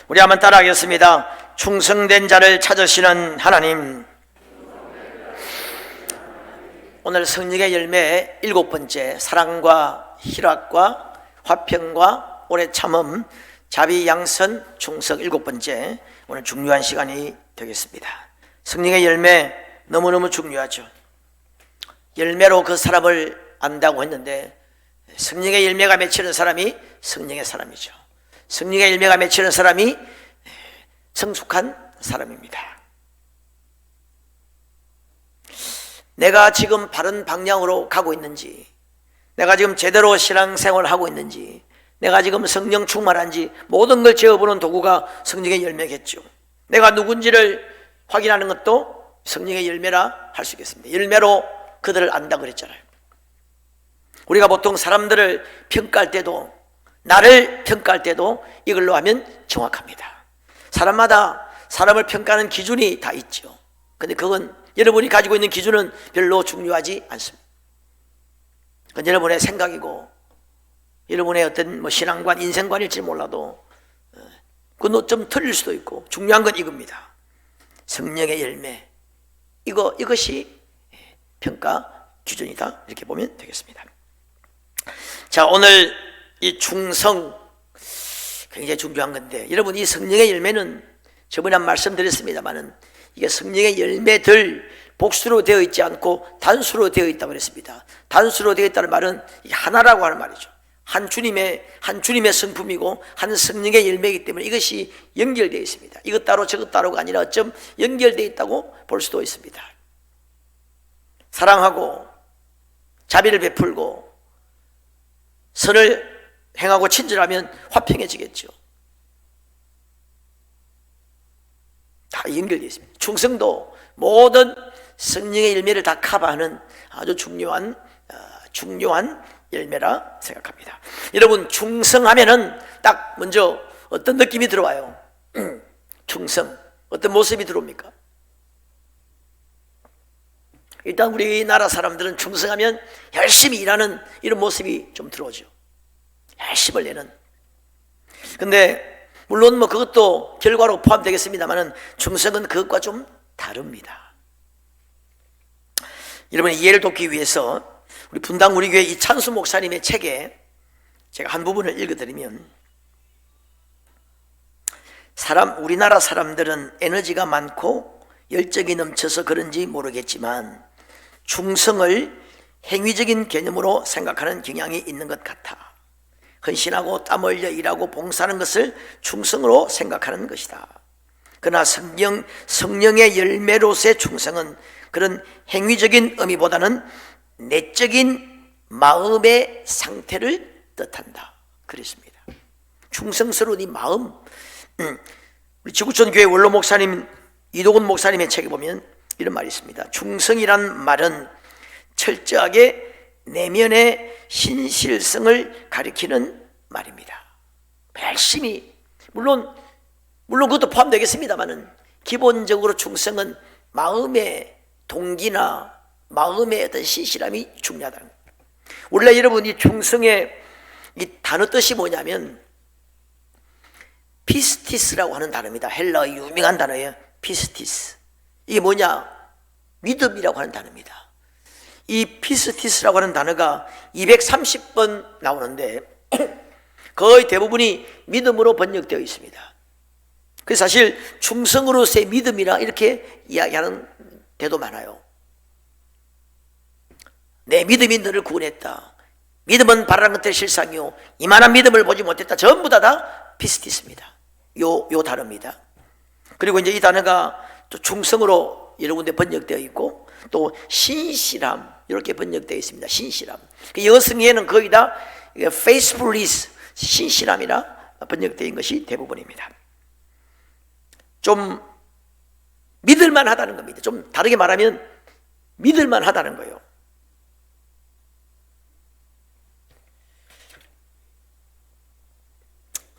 우리 한번 따라하겠습니다. 충성된 자를 찾으시는 하나님. 오늘 성령의 열매 7번째, 사랑과 희락과 화평과 오래 참음, 자비, 양선, 충성 7번째, 오늘 중요한 시간이 되겠습니다. 성령의 열매 너무너무 중요하죠. 열매로 그 사람을 안다고 했는데, 성령의 열매가 맺히는 사람이 성령의 사람이죠. 성령의 열매가 맺히는 사람이 성숙한 사람입니다. 내가 지금 바른 방향으로 가고 있는지, 내가 지금 제대로 신앙생활을 하고 있는지, 내가 지금 성령 충만한지, 모든 걸 재어보는 도구가 성령의 열매겠죠. 내가 누군지를 확인하는 것도 성령의 열매라 할 수 있겠습니다. 열매로 그들을 안다 그랬잖아요. 우리가 보통 사람들을 평가할 때도, 나를 평가할 때도 이걸로 하면 정확합니다. 사람마다 사람을 평가하는 기준이 다 있죠. 근데 그건 여러분이 가지고 있는 기준은 별로 중요하지 않습니다. 그건 여러분의 생각이고, 여러분의 어떤 신앙관, 인생관일지 몰라도 그건 좀 틀릴 수도 있고, 중요한 건 이겁니다. 성령의 열매, 이것이 평가 기준이다, 이렇게 보면 되겠습니다. 자, 오늘 이 충성 굉장히 중요한 건데, 여러분, 이 성령의 열매는 저번에 한 말씀드렸습니다만은 이게 성령의 열매들 복수로 되어 있지 않고 단수로 되어 있다고 그랬습니다. 단수로 되어 있다는 말은 하나라고 하는 말이죠. 한 주님의 성품이고 한 성령의 열매이기 때문에 이것이 연결되어 있습니다. 이것 따로 저것 따로가 아니라 어쩜 연결되어 있다고 볼 수도 있습니다. 사랑하고 자비를 베풀고 선을 행하고 친절하면 화평해지겠죠. 다 연결되어 있습니다. 충성도 모든 성령의 열매를 다 커버하는 아주 중요한 열매라 생각합니다. 여러분, 충성하면은 딱 먼저 어떤 느낌이 들어와요? 충성, 어떤 모습이 들어옵니까? 일단 우리나라 사람들은 충성하면 열심히 일하는 이런 모습이 좀 들어오죠. 열심을 내는. 근데 물론 그것도 결과로 포함되겠습니다만은 충성은 그것과 좀 다릅니다. 여러분의 이해를 돕기 위해서 우리 분당 우리 교회 이찬수 목사님의 책에 제가 한 부분을 읽어드리면, 우리나라 사람들은 에너지가 많고 열정이 넘쳐서 그런지 모르겠지만 충성을 행위적인 개념으로 생각하는 경향이 있는 것 같아. 헌신하고 땀 흘려 일하고 봉사하는 것을 충성으로 생각하는 것이다. 그러나 성령의 열매로서의 충성은 그런 행위적인 의미보다는 내적인 마음의 상태를 뜻한다 그랬습니다. 충성스러운 이 마음, 우리 지구촌 교회 원로 목사님 이도근 목사님의 책에 보면 이런 말이 있습니다. 충성이란 말은 철저하게 내면의 신실성을 가리키는 말입니다. 열심히, 물론 그것도 포함되겠습니다만은 기본적으로 충성은 마음의 동기나 마음의 어떤 신실함이 중요하다는 거예요. 원래 여러분, 이 충성의 이 단어 뜻이 뭐냐면 피스티스라고 하는 단어입니다. 헬라의 유명한 단어예요. 피스티스. 이게 뭐냐? 믿음이라고 하는 단어입니다. 이 피스티스라고 하는 단어가 230번 나오는데 거의 대부분이 믿음으로 번역되어 있습니다. 그래서 사실 충성으로서의 믿음이라 이렇게 이야기하는 데도 많아요. 내 믿음이 너를 구원했다. 믿음은 바라는 것들의 실상이요, 이만한 믿음을 보지 못했다. 전부 다 피스티스입니다. 요 단어입니다. 그리고 이제 이 단어가 또 충성으로 여러 군데 번역되어 있고, 또 신실함 이렇게 번역되어 있습니다. 신실함. 영어 성에는 거의 다 faithfulness, 신실함이라 번역되어 있는 것이 대부분입니다. 좀 믿을만 하다는 겁니다. 좀 다르게 말하면 믿을만 하다는 거예요.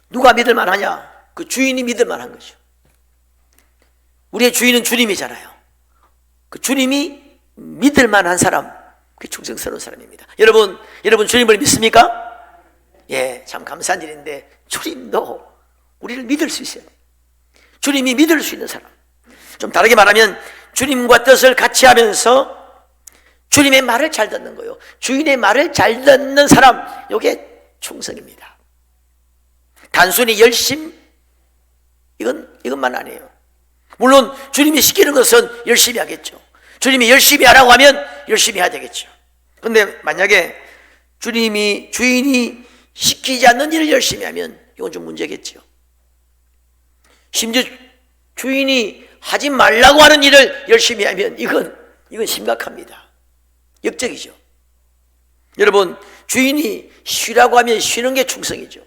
누가 믿을만 하냐? 그 주인이 믿을만 한 거죠. 우리의 주인은 주님이잖아요. 그 주님이 믿을만 한 사람, 그 충성스러운 사람입니다. 여러분 주님을 믿습니까? 예, 참 감사한 일인데 주님도 우리를 믿을 수 있어요. 주님이 믿을 수 있는 사람. 좀 다르게 말하면 주님과 뜻을 같이 하면서 주님의 말을 잘 듣는 거예요. 주인의 말을 잘 듣는 사람, 이게 충성입니다. 단순히 열심, 이것만 아니에요. 물론 주님이 시키는 것은 열심히 하겠죠. 주님이 열심히 하라고 하면 열심히 해야 되겠죠. 그런데 만약에 주인이 시키지 않는 일을 열심히 하면 이건 좀 문제겠죠. 심지어 주인이 하지 말라고 하는 일을 열심히 하면 이건 심각합니다. 역적이죠. 여러분, 주인이 쉬라고 하면 쉬는 게 충성이죠.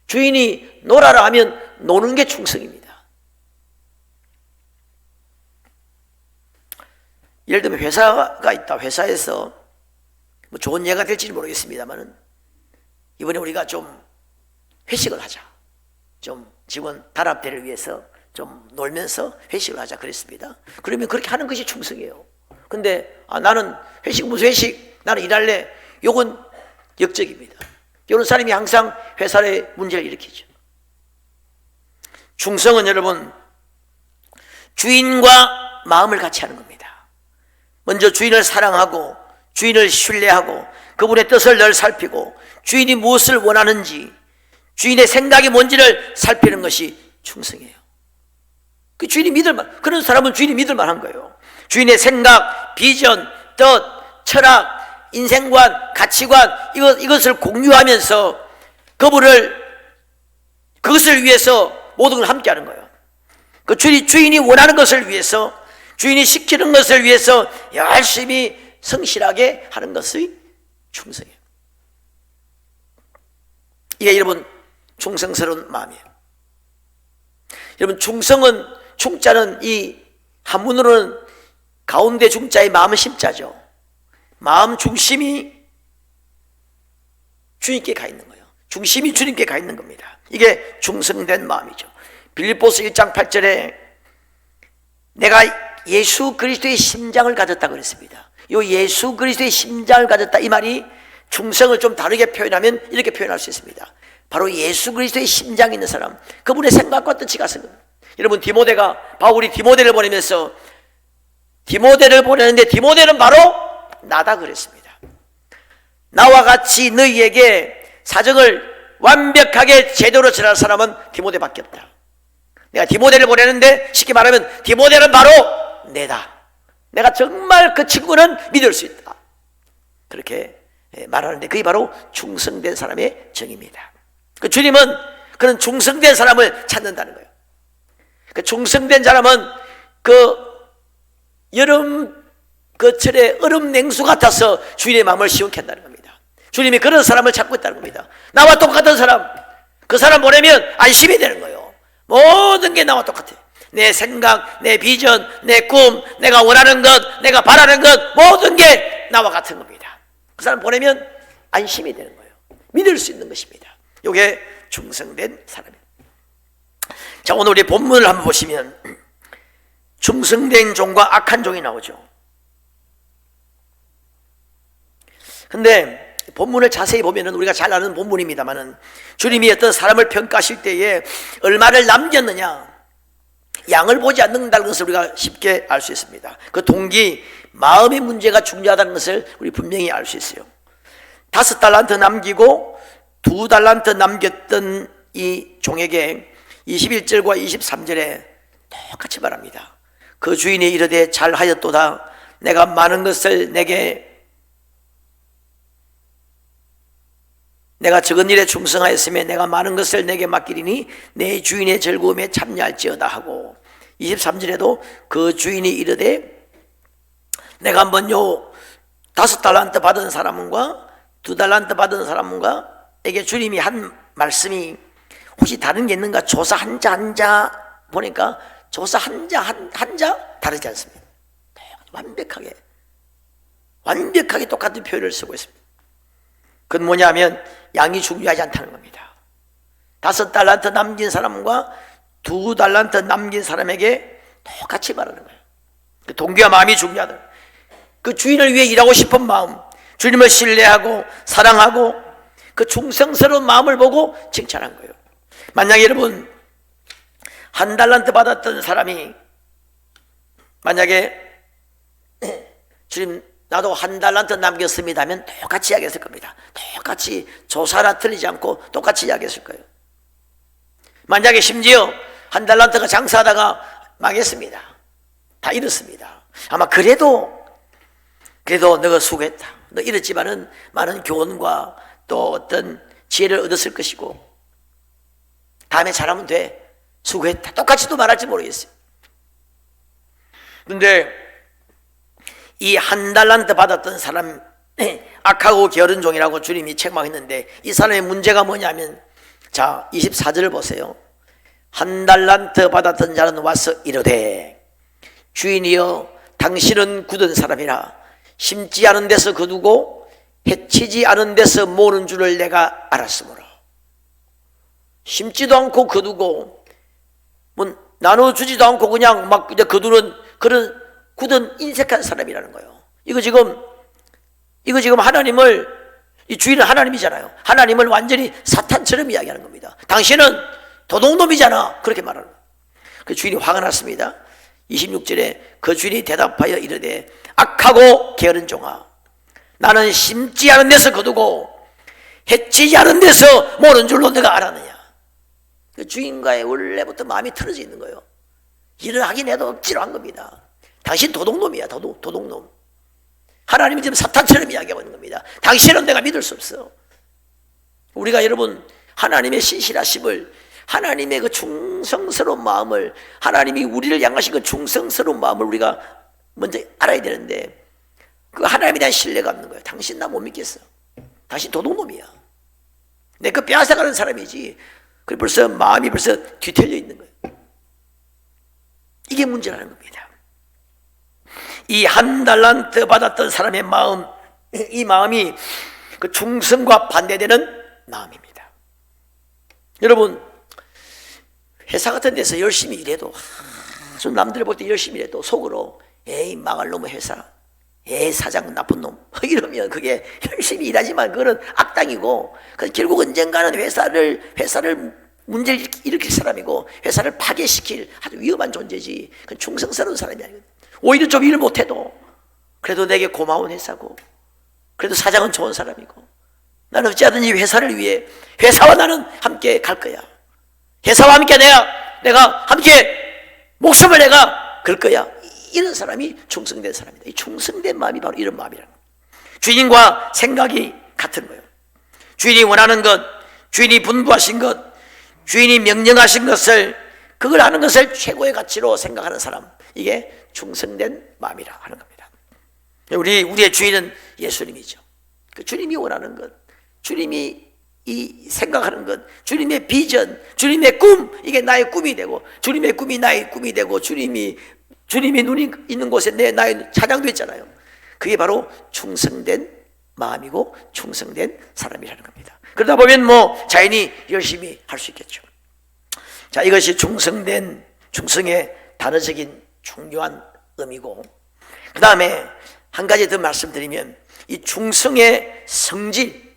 주인이 놀아라 하면 노는 게 충성입니다. 예를 들면 회사가 있다. 회사에서 뭐 좋은 예가 될지는 모르겠습니다만 이번에 우리가 좀 회식을 하자. 좀 직원 단합대를 위해서 좀 놀면서 회식을 하자 그랬습니다. 그러면 그렇게 하는 것이 충성이에요. 근데 나는 회식 무슨 회식? 나는 일할래. 요건 역적입니다. 이런 사람이 항상 회사에 문제를 일으키죠. 충성은 여러분 주인과 마음을 같이 하는 겁니다. 먼저 주인을 사랑하고 주인을 신뢰하고 그분의 뜻을 늘 살피고 주인이 무엇을 원하는지 주인의 생각이 뭔지를 살피는 것이 충성이에요. 그 주인이 믿을만, 그런 사람은 주인이 믿을만한 거예요. 주인의 생각, 비전, 뜻, 철학, 인생관, 가치관 이것을 공유하면서 그것을 위해서 모든 걸 함께하는 거예요. 그 주인이 원하는 것을 위해서, 주인이 시키는 것을 위해서 열심히 성실하게 하는 것이 충성이에요. 이게 여러분 충성스러운 마음이에요. 여러분 충자는 이 한문으로는 가운데 중자의 마음은 심자죠. 마음 중심이 주님께 가 있는 거예요. 중심이 주님께 가 있는 겁니다. 이게 충성된 마음이죠. 빌립보서 1장 8절에 내가 예수 그리스도의 심장을 가졌다고 그랬습니다. 이 예수 그리스도의 심장을 가졌다, 이 말이 충성을 좀 다르게 표현하면 이렇게 표현할 수 있습니다. 바로 예수 그리스도의 심장이 있는 사람, 그분의 생각과 뜻이 같은 겁니다. 여러분, 바울이 디모데를 보내면서 디모데를 보내는데 디모데는 바로 나다 그랬습니다. 나와 같이 너희에게 사정을 완벽하게 제대로 전할 사람은 디모데밖에 없다. 내가 디모데를 보내는데 쉽게 말하면 디모데는 바로 내다. 내가 정말 그 친구는 믿을 수 있다. 그렇게 말하는데 그게 바로 충성된 사람의 정의입니다. 그 주님은 그런 충성된 사람을 찾는다는 거예요. 그 충성된 사람은 여름 철에 얼음 냉수 같아서 주인의 마음을 시원케 한다는 겁니다. 주님이 그런 사람을 찾고 있다는 겁니다. 나와 똑같은 사람, 그 사람 보내면 안심이 되는 거예요. 모든 게 나와 똑같아요. 내 생각, 내 비전, 내 꿈, 내가 원하는 것, 내가 바라는 것, 모든 게 나와 같은 겁니다. 그 사람 보내면 안심이 되는 거예요. 믿을 수 있는 것입니다. 이게 충성된 사람이에요. 자, 오늘 우리 본문을 한번 보시면 충성된 종과 악한 종이 나오죠. 근데 본문을 자세히 보면은 우리가 잘 아는 본문입니다만은 주님이 어떤 사람을 평가하실 때에 얼마를 남겼느냐, 양을 보지 않는다는 것을 우리가 쉽게 알 수 있습니다. 그 동기, 마음의 문제가 중요하다는 것을 우리 분명히 알 수 있어요. 5달란트 남기고 2달란트 남겼던 이 종에게 21절과 23절에 똑같이 말합니다. 그 주인이 이르되 잘하였도다. 내가 많은 것을 내가 적은 일에 충성하였으며 내가 많은 것을 내게 맡기리니 내 주인의 즐거움에 참여할지어다 하고, 23절에도 그 주인이 이르되 내가 한번 5달란트 받은 사람과 2달란트 받은 사람과에게 주님이 한 말씀이 혹시 다른 게 있는가 조사 한 자 보니까 조사 한 자 다르지 않습니다. 완벽하게 똑같은 표현을 쓰고 있습니다. 그건 뭐냐면 양이 중요하지 않다는 겁니다. 5달란트 남긴 사람과 2달란트 남긴 사람에게 똑같이 말하는 거예요. 그 동기와 마음이 중요하다. 그 주인을 위해 일하고 싶은 마음, 주님을 신뢰하고 사랑하고 그 충성스러운 마음을 보고 칭찬한 거예요. 만약에 여러분 한 달란트 받았던 사람이 만약에 주님 나도 한 달란트 남겼습니다 하면 똑같이 이야기했을 겁니다. 똑같이 조사나 틀리지 않고 똑같이 이야기했을 거예요. 만약에 심지어 한 달란트가 장사하다가 망했습니다. 다 잃었습니다. 아마 그래도 너가 수고했다. 너 잃었지만은 많은 교훈과 또 어떤 지혜를 얻었을 것이고 다음에 잘하면 돼. 수고했다. 똑같이 또 말할지 모르겠어요. 그런데 이 한 달란트 받았던 사람 악하고 게으른 종이라고 주님이 책망했는데 이 사람의 문제가 뭐냐면 자 24절을 보세요. 한 달란트 받았던 자는 와서 이르되 주인이여 당신은 굳은 사람이라 심지 않은 데서 거두고 해치지 않은 데서 모으는 줄을 내가 알았으므로 심지도 않고 거두고 뭐 나눠주지도 않고 그냥 막 거두는 그런 굳은 인색한 사람이라는 거예요. 이거 지금 하나님을 이 주인은 하나님이잖아요. 하나님을 완전히 사탄처럼 이야기하는 겁니다. 당신은 도둑놈이잖아. 그렇게 말하는 거예요. 그 주인이 화가 났습니다. 26절에 그 주인이 대답하여 이르되 악하고 게으른 종아 나는 심지 않은 데서 거두고 해치지 않은 데서 모르는 줄로 내가 알았느냐. 그 주인과의 원래부터 마음이 틀어져 있는 거예요. 일을 하긴 해도 억지로 한 겁니다. 당신 도둑놈이야. 도둑놈. 하나님이 지금 사탄처럼 이야기하고 있는 겁니다. 당신은 내가 믿을 수 없어. 우리가 여러분 하나님의 신실하심을 하나님의 그 충성스러운 마음을 하나님이 우리를 향하신 그 충성스러운 마음을 우리가 먼저 알아야 되는데 그 하나님에 대한 신뢰가 없는 거예요. 당신 나 못 믿겠어. 당신 도둑놈이야. 내 그 빼앗아가는 사람이지. 그 벌써 마음이 벌써 뒤틀려 있는 거예요. 이게 문제라는 겁니다. 이 한 달란트 받았던 사람의 마음, 이 마음이 그 충성과 반대되는 마음입니다. 여러분 회사 같은 데서 열심히 일해도 좀 남들 볼 때 열심히 일해도 속으로 에이 망할 놈의 회사, 에이 사장 나쁜 놈 이러면 그게 열심히 일하지만 그거는 악당이고 결국 언젠가는 회사를 문제를 일으킬 사람이고 회사를 파괴시킬 아주 위험한 존재지. 그건 충성스러운 사람이 아니거든. 오히려 좀 일을 못해도 그래도 내게 고마운 회사고 그래도 사장은 좋은 사람이고 나는 어찌하든지 회사를 위해 회사와 나는 함께 갈 거야. 회사와 함께 내가 함께 목숨을 내가 걸 거야. 이런 사람이 충성된 사람이다. 이 충성된 마음이 바로 이런 마음이라는 거예요. 주인과 생각이 같은 거예요. 주인이 원하는 것, 주인이 분부하신 것, 주인이 명령하신 것을 그걸 하는 것을 최고의 가치로 생각하는 사람, 이게 충성된 마음이라 하는 겁니다. 우리의 주인은 예수님이죠. 그 주님이 원하는 것, 주님이 이 생각하는 것, 주님의 비전, 주님의 꿈, 이게 나의 꿈이 되고 주님의 꿈이 나의 꿈이 되고 주님이 눈이 있는 곳에 나의 찬양도 있잖아요. 그게 바로 충성된 마음이고 충성된 사람이라는 겁니다. 그러다 보면 뭐 자연히 열심히 할 수 있겠죠. 자, 이것이 충성의 단어적인 중요한 의미고, 그 다음에 한 가지 더 말씀드리면 이 충성의 성질,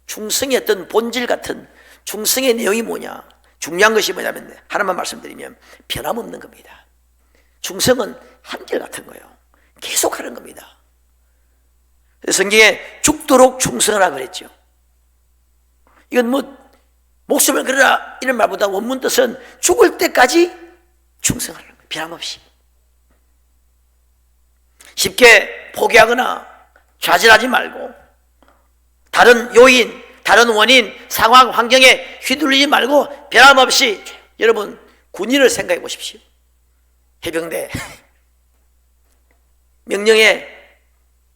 충성의 어떤 본질 같은 충성의 내용이 뭐냐, 중요한 것이 뭐냐면 하나만 말씀드리면 변함없는 겁니다. 충성은 한결같은 거예요. 계속 하는 겁니다. 성경에 죽도록 충성하라 그랬죠. 이건 뭐 목숨을 걸어라 이런 말보다 원문 뜻은 죽을 때까지 충성하는 거예요. 변함없이. 쉽게 포기하거나 좌절하지 말고 다른 요인, 다른 원인, 상황, 환경에 휘둘리지 말고 변함없이, 여러분 군인을 생각해 보십시오. 해병대 명령에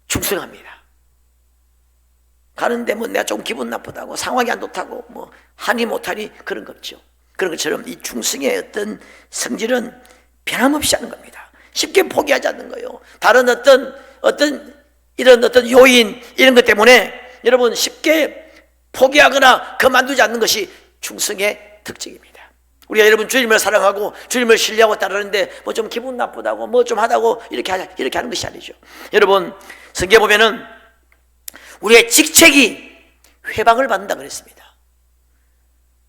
충성합니다. 가는데 뭐 내가 좀 기분 나쁘다고 상황이 안 좋다고 뭐 하니 못하니 그런 거 없죠. 그런 것처럼 이 충성의 어떤 성질은 변함없이 하는 겁니다. 쉽게 포기하지 않는 거예요. 다른 이런 어떤 요인 이런 것 때문에 여러분 쉽게 포기하거나 그만두지 않는 것이 충성의 특징입니다. 우리가 여러분 주님을 사랑하고 주님을 신뢰하고 따르는데 뭐 좀 기분 나쁘다고 뭐 좀 하다고 이렇게 하는 것이 아니죠. 여러분 성경에 보면은 우리의 직책이 회방을 받는다 그랬습니다.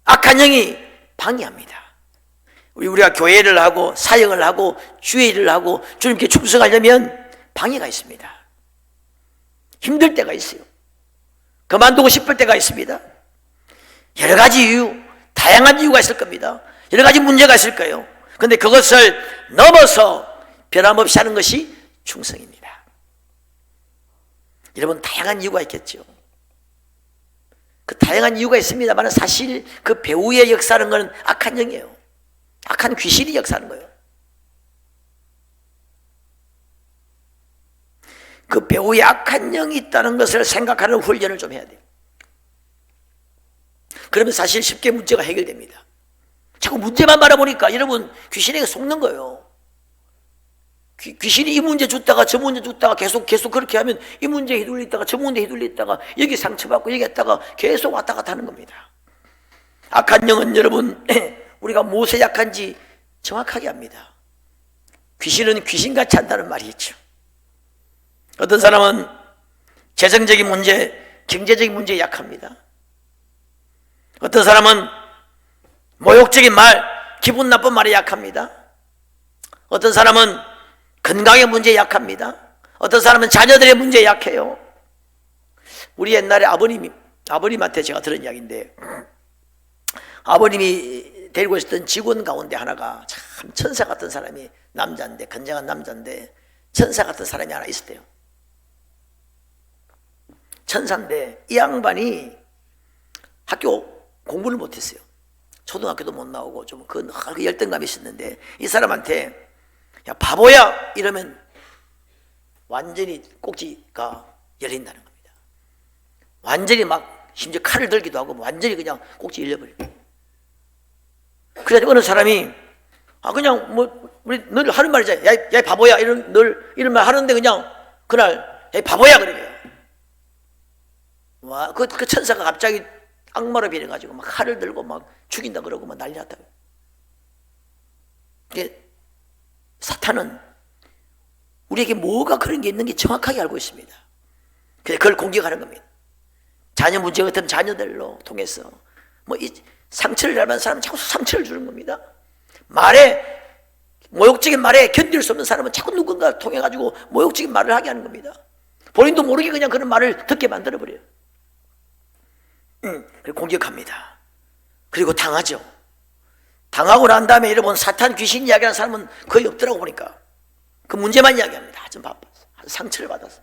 악한 영이 방해합니다. 우리가 교회를 하고 사역을 하고 주의 일을 하고 주님께 충성하려면 방해가 있습니다. 힘들 때가 있어요. 그만두고 싶을 때가 있습니다. 여러 가지 이유, 다양한 이유가 있을 겁니다. 여러 가지 문제가 있을 거예요. 그런데 그것을 넘어서 변함없이 하는 것이 충성입니다. 여러분, 다양한 이유가 있겠죠. 그 다양한 이유가 있습니다만 사실 그 배우의 역사하는 것은 악한 영이에요. 악한 귀신이 역사하는 거예요. 그 배우에 악한 영이 있다는 것을 생각하는 훈련을 좀 해야 돼요. 그러면 사실 쉽게 문제가 해결됩니다. 자꾸 문제만 바라보니까 여러분 귀신에게 속는 거예요. 귀신이 이 문제 줬다가 저 문제 줬다가 계속 그렇게 하면 이 문제에 휘둘리다가 저 문제에 휘둘리다가 여기 상처받고 여기 했다가 계속 왔다 갔다 하는 겁니다. 악한 영은 여러분 우리가 무엇에 약한지 정확하게 압니다. 귀신은 귀신같이 한다는 말이 있죠. 어떤 사람은 재정적인 문제, 경제적인 문제에 약합니다. 어떤 사람은 모욕적인 말, 기분 나쁜 말에 약합니다. 어떤 사람은 건강의 문제에 약합니다. 어떤 사람은 자녀들의 문제에 약해요. 우리 옛날에 아버님한테 제가 들은 이야기인데, 아버님이 데리고 있었던 직원 가운데 하나가 참 천사 같은 사람이, 남자인데, 건장한 남자인데 천사 같은 사람이 하나 있었대요. 천사인데 이 양반이 학교 공부를 못했어요. 초등학교도 못 나오고 좀 그 열등감이 있었는데, 이 사람한테 야 바보야 이러면 완전히 꼭지가 열린다는 겁니다. 완전히 막 심지어 칼을 들기도 하고 완전히 그냥 꼭지 열려버려요. 그래서 어느 사람이 그냥 우리 늘 하는 말이잖아요. 야 바보야 이런 말 하는데 그냥 그날 야 바보야 그래요. 와, 그 천사가 갑자기 악마로 변해가지고 막 칼을 들고 막 죽인다 그러고 막 난리 났다고. 이게 사탄은 우리에게 뭐가 그런 게 있는지 정확하게 알고 있습니다. 그래서 그걸 공격하는 겁니다. 자녀 문제 같은 자녀들로 통해서 이 상처를 닮은 사람은 자꾸 상처를 주는 겁니다. 말에 모욕적인 말에 견딜 수 없는 사람은 자꾸 누군가 통해 가지고 모욕적인 말을 하게 하는 겁니다. 본인도 모르게 그냥 그런 말을 듣게 만들어 버려요. 그리고 공격합니다. 그리고 당하죠. 당하고 난 다음에 여러분 사탄 귀신 이야기하는 사람은 거의 없더라고 보니까 그 문제만 이야기합니다. 좀 바빴어. 상처를 받았어.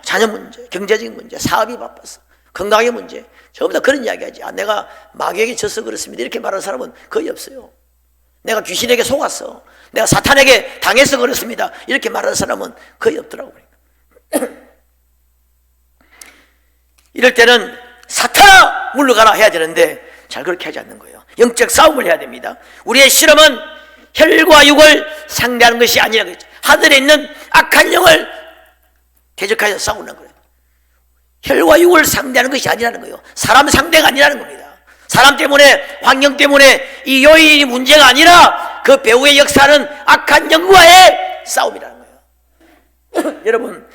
자녀 문제, 경제적인 문제, 사업이 바빴어. 건강의 문제. 전부 다 그런 이야기하지. 내가 마귀에게 져서 그렇습니다. 이렇게 말하는 사람은 거의 없어요. 내가 귀신에게 속았어. 내가 사탄에게 당해서 그렇습니다. 이렇게 말하는 사람은 거의 없더라고 보니까. 이럴 때는 사탄아 물러가라 해야 되는데 잘 그렇게 하지 않는 거예요. 영적 싸움을 해야 됩니다. 우리의 실험은 혈과 육을 상대하는 것이 아니라 그랬죠. 하늘에 있는 악한 영을 대적하여 싸우는 거예요. 혈과 육을 상대하는 것이 아니라는 거예요. 사람 상대가 아니라는 겁니다. 사람 때문에, 환경 때문에 이 요인이 문제가 아니라 그 배후의 역사는 악한 영과의 싸움이라는 거예요. 여러분,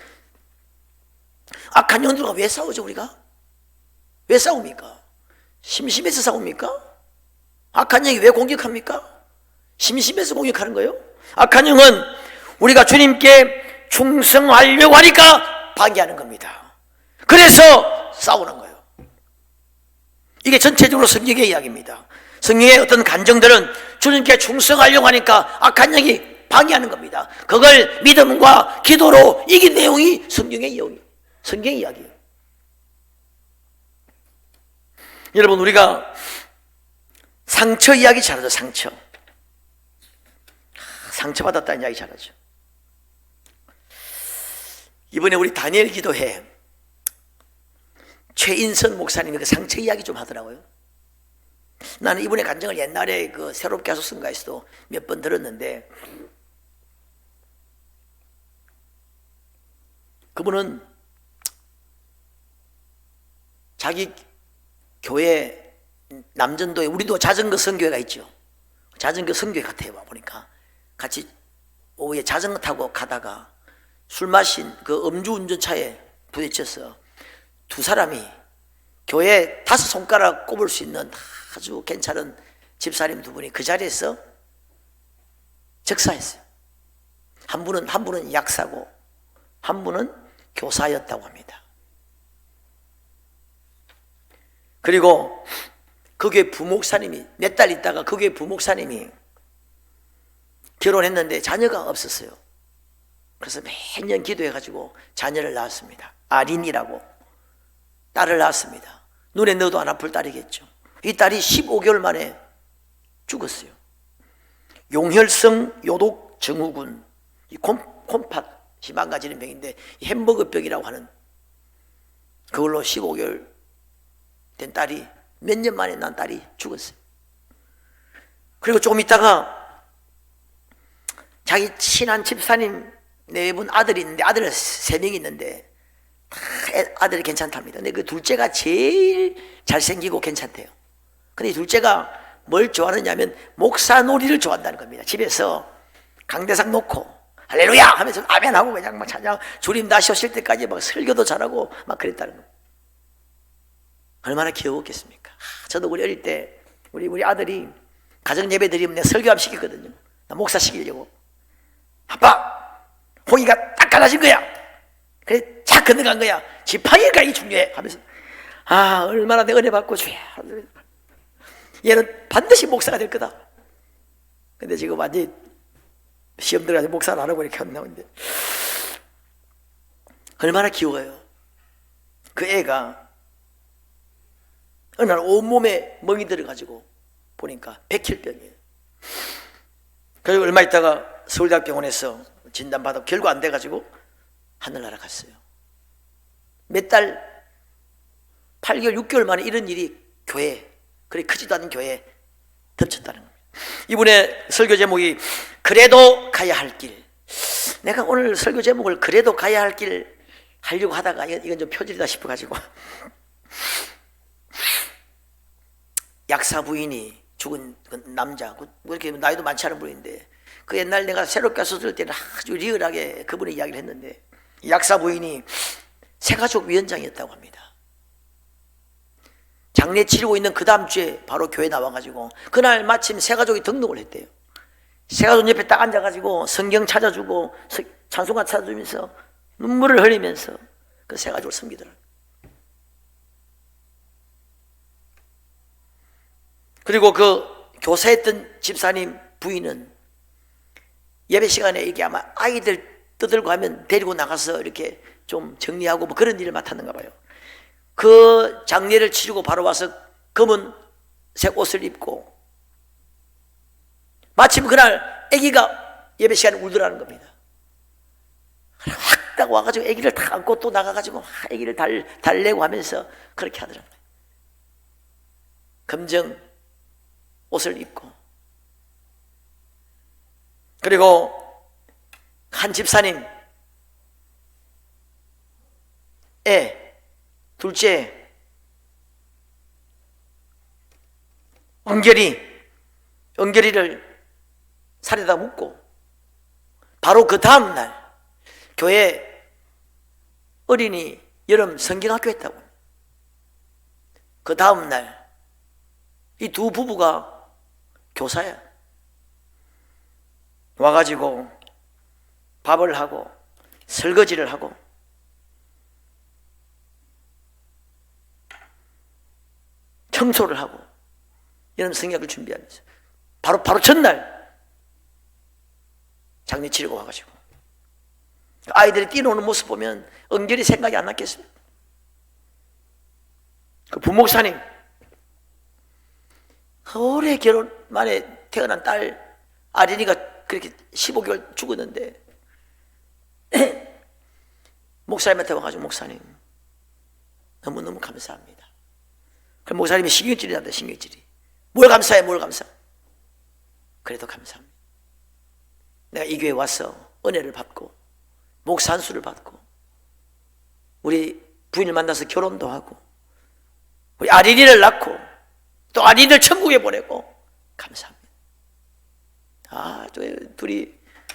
악한 영들과 왜 싸우죠 우리가? 왜 싸웁니까? 심심해서 싸웁니까? 악한 영이 왜 공격합니까? 심심해서 공격하는 거예요? 악한 영은 우리가 주님께 충성하려고 하니까 방해하는 겁니다. 그래서 싸우는 거예요. 이게 전체적으로 성경의 이야기입니다. 성경의 어떤 감정들은 주님께 충성하려고 하니까 악한 영이 방해하는 겁니다. 그걸 믿음과 기도로 이긴 내용이 성경의 이야기예요. 여러분, 우리가 상처 이야기 잘하죠. 상처받았다는 이야기 잘하죠. 이번에 우리 다니엘 기도회 최인선 목사님이 그 상처 이야기 좀 하더라고요. 나는 이분의 간증을 옛날에 그 새롭게 하소서인가에서도 몇 번 들었는데, 그분은 자기 교회 남전도에, 우리도 자전거 선교회가 있죠. 자전거 선교회 같아요. 보니까 같이 오후에 자전거 타고 가다가 술 마신 그 음주운전차에 부딪혀서 두 사람이, 교회 5손가락 꼽을 수 있는 아주 괜찮은 집사님 두 분이 그 자리에서 즉사했어요. 한 분은 약사고 한 분은 교사였다고 합니다. 그리고 그 교회 부목사님이 몇 달 있다가 그 교회 부목사님이 결혼했는데 자녀가 없었어요. 그래서 매년 기도해가지고 자녀를 낳았습니다. 아린이라고 딸을 낳았습니다. 눈에 넣어도 안 아플 딸이겠죠. 이 딸이 15개월 만에 죽었어요. 용혈성 요독 증후군, 이 콩팥이 망가지는 병인데 햄버거병이라고 하는 그걸로 15개월 된 딸이 몇 년 만에 난 딸이 죽었어요. 그리고 조금 있다가 자기 친한 집사님 네 분 아들이 있는데 아들 3명이 있는데 다 아들이 괜찮답니다. 근데 그 둘째가 제일 잘생기고 괜찮대요. 근데 이 둘째가 뭘 좋아하느냐면 목사 놀이를 좋아한다는 겁니다. 집에서 강대상 놓고 할렐루야 하면서 아멘하고 그냥 막 찬양 주님 다시 오실 때까지 막 설교도 잘하고 막 그랬다는 겁니다. 얼마나 귀여웠겠습니까? 저도 우리 어릴 때 우리 아들이 가정 예배 드리면 내가 설교 한번 시켰거든요. 나 목사 시키려고. 아빠 홍이가 딱 갈라진 거야. 그래 착 건너간 거야. 지팡이가 이 중요해 하면서 얼마나 내가 은혜 받고 주야. 얘는 반드시 목사가 될 거다. 근데 지금 완전히 시험 들어가서 목사를 안 하고 이렇게 나오는데 얼마나 귀여워요. 그 애가 어느 날 온몸에 멍이 들어가지고 보니까 백혈병이에요. 그리고 얼마 있다가 서울대학병원에서 진단받아 결과 안 돼가지고 하늘나라 갔어요. 몇 달 8개월 6개월 만에 이런 일이 교회, 그래 크지도 않은 교회에 덮쳤다는 겁니다. 이분의 설교 제목이 그래도 가야 할 길. 내가 오늘 설교 제목을 그래도 가야 할 길 하려고 하다가 이건 좀 표절이다 싶어가지고 약사 부인이 죽은 남자, 이렇게 나이도 많지 않은 분인데 그 옛날 내가 새롭게 왔을 때는 아주 리얼하게 그분의 이야기를 했는데 약사 부인이 새가족 위원장이었다고 합니다. 장례 치르고 있는 그 다음 주에 바로 교회 나와가지고 그날 마침 새가족이 등록을 했대요. 새가족 옆에 딱 앉아가지고 성경 찾아주고 찬송가 찾아주면서 눈물을 흘리면서 그 새가족을 섬기더라고요. 그리고 그 교사했던 집사님 부인은 예배 시간에 이게 아마 아이들 떠들고 하면 데리고 나가서 이렇게 좀 정리하고 뭐 그런 일을 맡았는가 봐요. 그 장례를 치르고 바로 와서 검은색 옷을 입고 마침 그날 아기가 예배 시간에 울더라는 겁니다. 확 딱 와가지고 아기를 다 안고 또 나가가지고 아기를 달래고 하면서 그렇게 하더라고요. 검정 옷을 입고. 그리고 한 집사님 둘째 은결이를 살에다 묻고 바로 그 다음 날 교회 어린이 여름 성경학교 했다고. 그 다음 날 이 두 부부가 교사야. 와가지고 밥을 하고 설거지를 하고 청소를 하고 이런 성약을 준비하면서 바로 전날 장례 치르고 와가지고 아이들이 뛰노는 모습 보면 은결이 생각이 안 났겠습니까? 그 부목사님 오래 결혼 만에 태어난 딸 아린이가 그렇게 15개월 죽었는데 목사님한테 와가지고 목사님 너무너무 감사합니다. 그럼 목사님이 신경질이 난다. 신경질이 뭘 감사해 뭘 감사. 그래도 감사합니다. 내가 이 교회에 와서 은혜를 받고 목사 안수를 받고 우리 부인을 만나서 결혼도 하고 우리 아린이를 낳고 또 아린이를 천국에 보내고 감사합니다. 또 둘이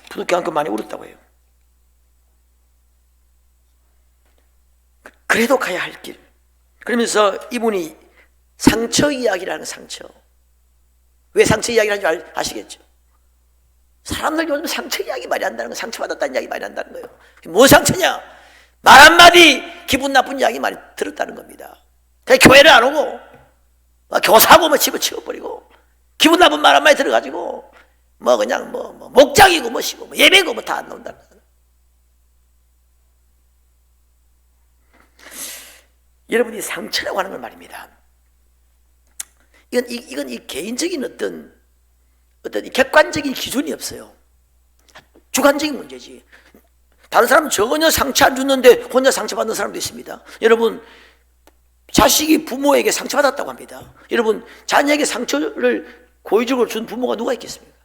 부득이 한껏 많이 울었다고 해요. 그래도 가야 할 길. 그러면서 이분이 상처 이야기라는 상처. 왜 상처 이야기를 하는지 아시겠죠? 사람들 요즘 상처 이야기 많이 한다는 거예요. 상처받았다는 이야기 많이 한다는 거예요. 뭐 상처냐? 말 한마디 기분 나쁜 이야기 많이 들었다는 겁니다. 교회를 안 오고 교사고 뭐 집어치워버리고 기분 나쁜 말 한마디 들어가지고 뭐 그냥 뭐 목장이고 뭐시고 뭐 예배고 뭐 다 안 나온다는 거예요. 여러분이 상처라고 하는 건 말입니다. 이건 이 개인적인 어떤 이 객관적인 기준이 없어요. 주관적인 문제지. 다른 사람은 전혀 상처 안 줬는데 혼자 상처받는 사람도 있습니다. 여러분, 자식이 부모에게 상처받았다고 합니다. 여러분, 자녀에게 상처를 고의적으로 준 부모가 누가 있겠습니까?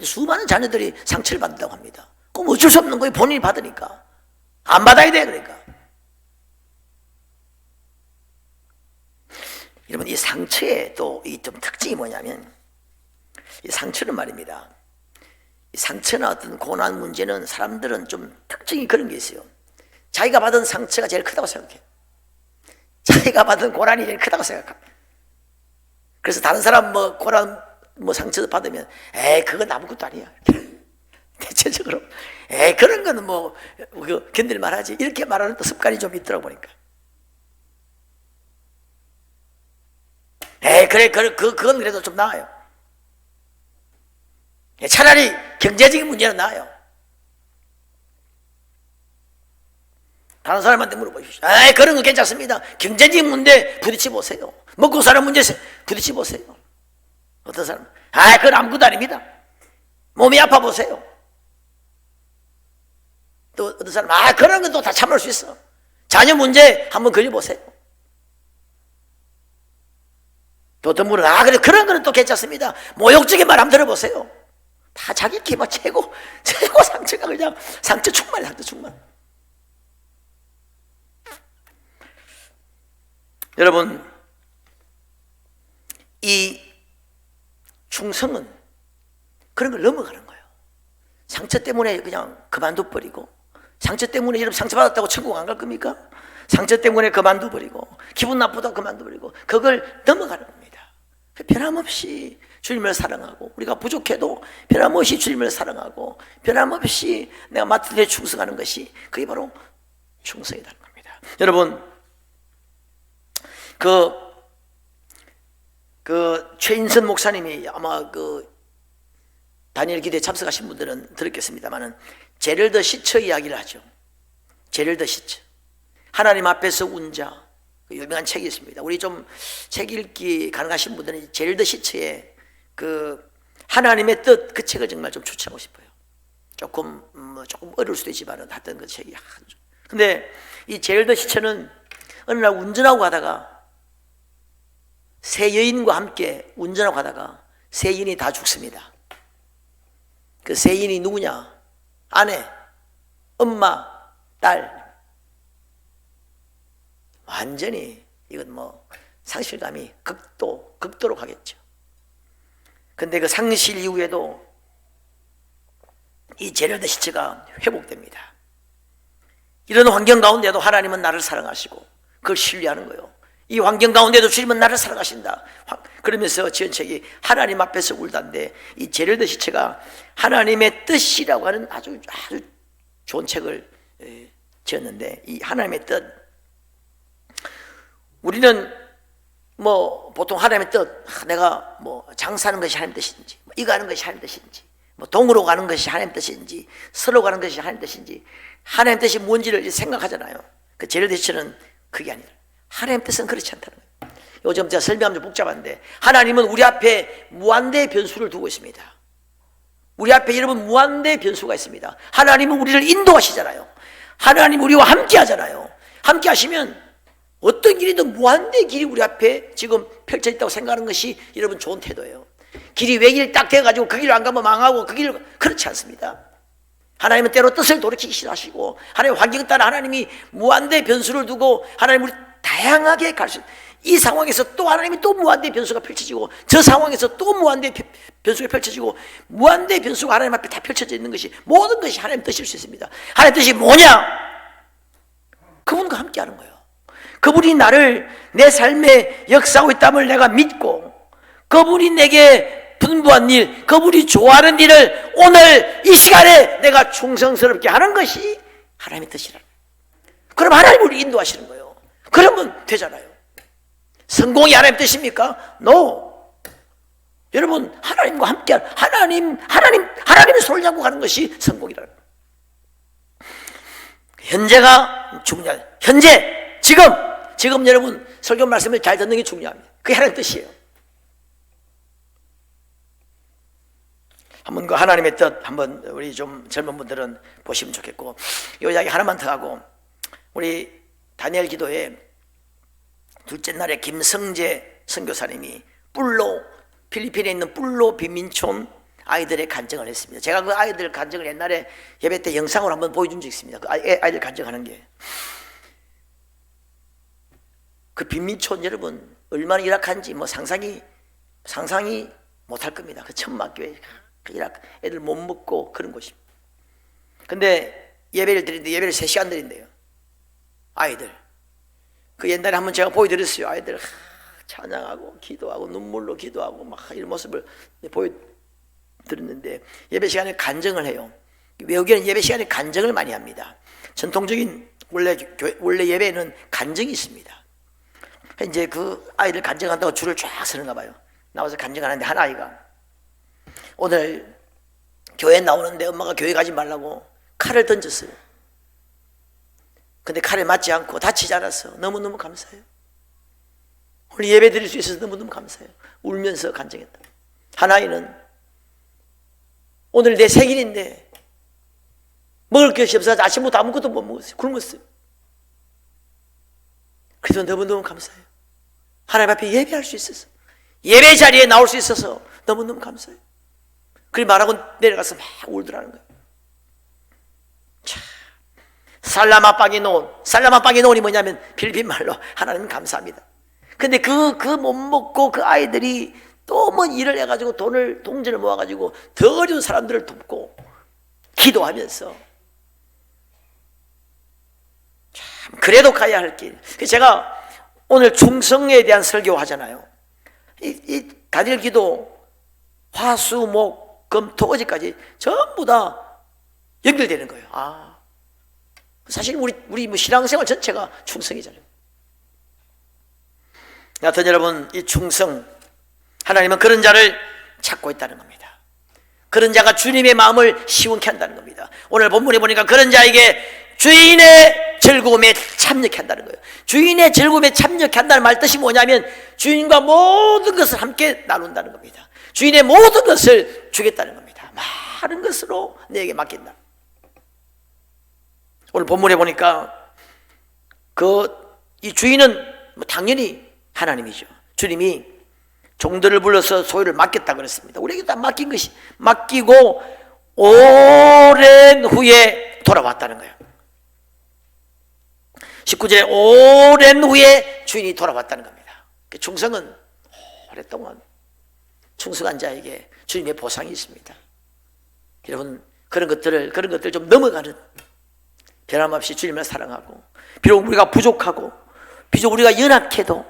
수많은 자녀들이 상처를 받는다고 합니다. 그럼 어쩔 수 없는 거예요. 본인이 받으니까. 안 받아야 돼, 그러니까. 여러분, 이 상처의 또 이 좀 특징이 뭐냐면, 이 상처는 말입니다. 이 상처나 어떤 고난 문제는 사람들은 좀 특징이 그런 게 있어요. 자기가 받은 상처가 제일 크다고 생각해요. 자기가 받은 고난이 제일 크다고 생각합니다. 그래서 다른 사람 뭐 고난 뭐 상처 받으면 그건 아무것도 아니야. 대체적으로 그런 거는 뭐 견딜만 하지. 이렇게 말하는 또 습관이 좀 있더라고 보니까. 그래, 그건 그래도 좀 나아요. 차라리 경제적인 문제는 나아요. 다른 사람한테 물어보십시오. 그런 거 괜찮습니다. 경제적인 문제 부딪혀 보세요. 먹고 사는 문제 부딪혀 보세요. 어떤 사람, 그건 아무것도 아닙니다. 몸이 아파 보세요. 또 어떤 사람, 그런 건 또 다 참을 수 있어. 자녀 문제 한번 걸려보세요. 또 어떤 분은, 그래, 그런 거는 또 괜찮습니다. 모욕적인 말 한번 들어보세요. 다 자기끼리 막 최고 상처가 그냥 상처 충만해, 상처 충만. 여러분, 이 충성은 그런 걸 넘어가는 거예요. 상처 때문에 그냥 그만둬버리고, 상처 때문에 여러분 상처받았다고 천국 안 갈 겁니까? 상처 때문에 그만둬버리고, 기분 나쁘다고 그만둬버리고, 그걸 넘어가는 겁니다. 변함없이 주님을 사랑하고, 우리가 부족해도 변함없이 주님을 사랑하고, 변함없이 내가 맡은 데 충성하는 것이 그게 바로 충성이라는 겁니다. 여러분, 최인선 목사님이 아마 다니엘 기도에 참석하신 분들은 들었겠습니다만은 제럴더 시처 이야기를 하죠. 제럴더 시처. 하나님 앞에서 운자. 유명한 책이 있습니다. 우리 좀 책 읽기 가능하신 분들은 제럴더 시처의 하나님의 뜻 그 책을 정말 좀 추천하고 싶어요. 조금 어려울 수도 있지만은 하여튼 그 책이 아주. 근데 이 제럴더 시처는 어느 날 운전하고 가다가 세 여인과 함께 운전하고 가다가 세 여인이 다 죽습니다. 그 세 여인이 누구냐? 아내, 엄마, 딸. 완전히 이건 뭐 상실감이 극도로 가겠죠. 근데 그 상실 이후에도 이 제럴더 시처가 회복됩니다. 이런 환경 가운데도 하나님은 나를 사랑하시고 그걸 신뢰하는 거예요. 이 환경 가운데도 주님은 나를 사랑하신다. 그러면서 지은 책이 하나님 앞에서 울다인데, 이 제럴더 시처가 하나님의 뜻이라고 하는 아주 좋은 책을 지었는데, 이 하나님의 뜻, 우리는 뭐 보통 하나님의 뜻, 내가 뭐 장사하는 것이 하나님 뜻인지, 이거 하는 것이 하나님 뜻인지, 뭐 동으로 가는 것이 하나님 뜻인지, 서로 가는 것이 하나님 뜻인지, 하나님 뜻이 뭔지를 생각하잖아요. 그 제럴더 시처는 그게 아니라 하나님 뜻은 그렇지 않다는 거예요. 요즘 제가 설명하면 좀 복잡한데, 하나님은 우리 앞에 무한대의 변수를 두고 있습니다. 우리 앞에 여러분 무한대의 변수가 있습니다. 하나님은 우리를 인도하시잖아요. 하나님 우리와 함께 하잖아요. 함께 하시면 어떤 길이든 무한대의 길이 우리 앞에 지금 펼쳐 있다고 생각하는 것이 여러분 좋은 태도예요. 길이 외길 딱 돼가지고 그 길을 안 가면 망하고 그 길을, 그렇지 않습니다. 하나님은 때로 뜻을 돌이키기 싫어하시고, 하나님 환경에 따라 하나님이 무한대의 변수를 두고 하나님 우리 다양하게 갈 수, 이 상황에서 또 하나님이 또 무한대의 변수가 펼쳐지고, 저 상황에서 또 무한대의 변수가 펼쳐지고, 무한대의 변수가 하나님 앞에 다 펼쳐져 있는 것이, 모든 것이 하나님 뜻일 수 있습니다. 하나님 뜻이 뭐냐? 그분과 함께 하는 거예요. 그분이 나를 내 삶에 역사하고 있다는 내가 믿고, 그분이 내게 분부한 일, 그분이 좋아하는 일을 오늘 이 시간에 내가 충성스럽게 하는 것이 하나님의 뜻이라. 그럼 하나님 우리 인도하시는 거예요. 그러면 되잖아요. 성공이 하나님 뜻입니까? No. 여러분, 하나님과 함께 하나님의 손을 잡고 가는 것이 성공이라는 거예요. 현재가 중요해요. 현재, 지금 여러분 설교 말씀을 잘 듣는 게 중요합니다. 그게 하나님의 뜻이에요. 한번 그 하나님의 뜻 한번 우리 좀 젊은 분들은 보시면 좋겠고, 이 이야기 하나만 더 하고, 우리 다니엘 기도회 둘째 날에 김성재 선교사님이 필리핀에 있는 뿔로 빈민촌 아이들의 간증을 했습니다. 제가 그 아이들 간증을 옛날에 예배 때 영상으로 한번 보여준 적이 있습니다. 그 아이들 간증하는 게. 그 빈민촌 여러분 얼마나 열악한지 뭐 상상이 못할 겁니다. 그 천막교회 이락 애들 못 먹고 그런 곳입니다. 근데 예배를 드리는데 예배를 3시간 드린대요. 아이들. 그 옛날에 한번 제가 보여드렸어요. 아이들 찬양하고 기도하고 눈물로 기도하고 막 이런 모습을 보여드렸는데, 예배 시간에 간증을 해요. 외국에는 예배 시간에 간증을 많이 합니다. 전통적인 원래 예배에는 간증이 있습니다. 이제 그 아이들 간증한다고 줄을 쫙 서는가 봐요. 나와서 간증하는데 한 아이가 오늘 교회 나오는데 엄마가 교회 가지 말라고 칼을 던졌어요. 근데 칼에 맞지 않고 다치지 않았어. 너무너무 감사해요. 오늘 예배 드릴 수 있어서 너무너무 감사해요. 울면서 간증했다. 한 아이는 오늘 내 생일인데 먹을 것이 없어서 아침부터 아무것도 못 먹었어요. 굶었어요. 그래서 너무너무 감사해요. 하나님 앞에 예배할 수 있어서, 예배 자리에 나올 수 있어서 너무너무 감사해요. 그리 말하고 내려가서 막 울더라는 거예요. 자, 살라마빠기노온이 뭐냐면 필리핀 말로 하나님 감사합니다. 근데 그 못 먹고 그 아이들이 또 뭐 일을 해가지고 동전을 모아가지고 더 어려운 사람들을 돕고 기도하면서, 참 그래도 가야 할 길. 제가 오늘 충성에 대한 설교 하잖아요. 이 다니엘 기도 화, 수, 목, 금, 토, 어제까지 전부 다 연결되는 거예요. 사실 우리 뭐 신앙생활 전체가 충성이잖아요. 여하튼 여러분, 이 충성, 하나님은 그런 자를 찾고 있다는 겁니다. 그런 자가 주님의 마음을 시원케 한다는 겁니다. 오늘 본문에 보니까 그런 자에게 주인의 즐거움에 참여케 한다는 거예요. 주인의 즐거움에 참여케 한다는 말 뜻이 뭐냐면 주인과 모든 것을 함께 나눈다는 겁니다. 주인의 모든 것을 주겠다는 겁니다. 많은 것으로 내게 맡긴다. 오늘 본문에 보니까 이 주인은 뭐 당연히 하나님이죠. 주님이 종들을 불러서 소유를 맡겼다 그랬습니다. 우리에게 다 맡기고 오랜 후에 돌아왔다는 거예요. 19절에 오랜 후에 주인이 돌아왔다는 겁니다. 충성은 오랫동안 충성한 자에게 주님의 보상이 있습니다. 여러분, 그런 것들 좀 넘어가는, 변함없이 주님을 사랑하고, 비록 우리가 부족하고 비록 우리가 연약해도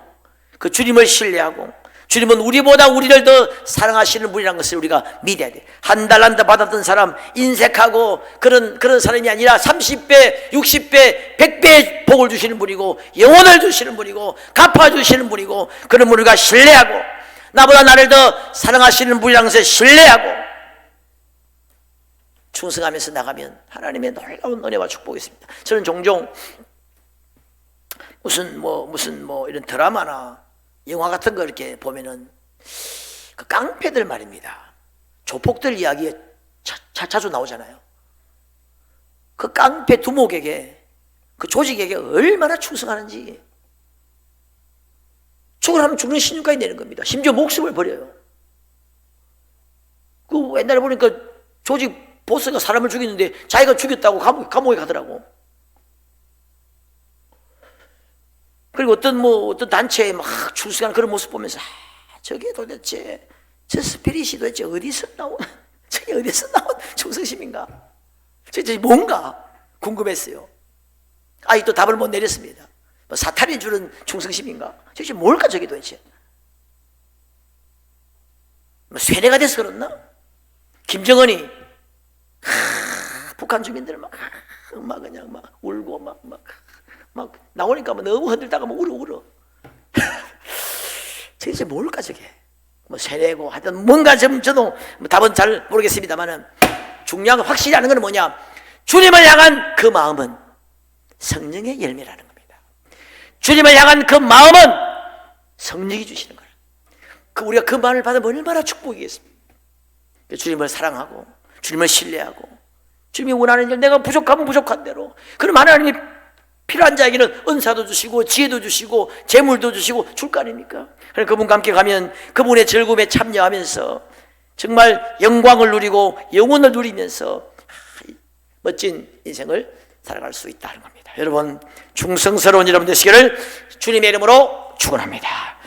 그 주님을 신뢰하고, 주님은 우리보다 우리를 더 사랑하시는 분이라는 것을 우리가 믿어야 돼. 한 달란트 받았던 사람 인색하고 그런 사람이 아니라 30배, 60배, 100배의 복을 주시는 분이고 영혼을 주시는 분이고 갚아주시는 분이고, 그런 분을 우리가 신뢰하고, 나보다 나를 더 사랑하시는 분이라는 것을 신뢰하고 충성하면서 나가면 하나님의 놀라운 은혜와 축복이 있습니다. 저는 종종 무슨 이런 드라마나 영화 같은 거 이렇게 보면은 그 깡패들 말입니다. 조폭들 이야기에 자주 나오잖아요. 그 깡패 두목에게, 그 조직에게 얼마나 충성하는지. 죽으라면 죽는 신유까지 내는 겁니다. 심지어 목숨을 버려요. 그 옛날에 보니까 조직 보스가 사람을 죽였는데 자기가 죽였다고 감옥에 가더라고. 그리고 어떤 단체에 막 출석하는 그런 모습 보면서 저게 도대체 저 스피릿이 도대체 어디서 나온 충성심인가? 저게 뭔가 궁금했어요. 또 답을 못 내렸습니다. 사탄이 주는 충성심인가? 저게 뭘까 저게 도대체? 뭐 세뇌가 돼서 그렇나? 김정은이 북한 주민들 막 그냥 막 울고 막 나오니까 막 너무 흔들다가 막 울어. 저게 뭘까 저게? 뭐 세뇌고 하여튼 뭔가 좀 저도 답은 잘 모르겠습니다만은 중요한 건 확실히 아는 건 뭐냐? 주님을 향한 그 마음은 성령의 열매라는 겁니다. 주님을 향한 그 마음은 성령이 주시는 거예요. 우리가 그 마음을 받으면 얼마나 축복이겠습니까? 주님을 사랑하고 주님을 신뢰하고 주님이 원하는 일, 내가 부족하면 부족한 대로, 그럼 하나님이 필요한 자에게는 은사도 주시고 지혜도 주시고 재물도 주시고 줄 거 아닙니까? 그러니까 그분과 함께 가면 그분의 즐거움에 참여하면서 정말 영광을 누리고 영혼을 누리면서 멋진 인생을 살아갈 수 있다는 겁니다. 여러분, 충성스러운 여러분 되시기를 주님의 이름으로 축원합니다.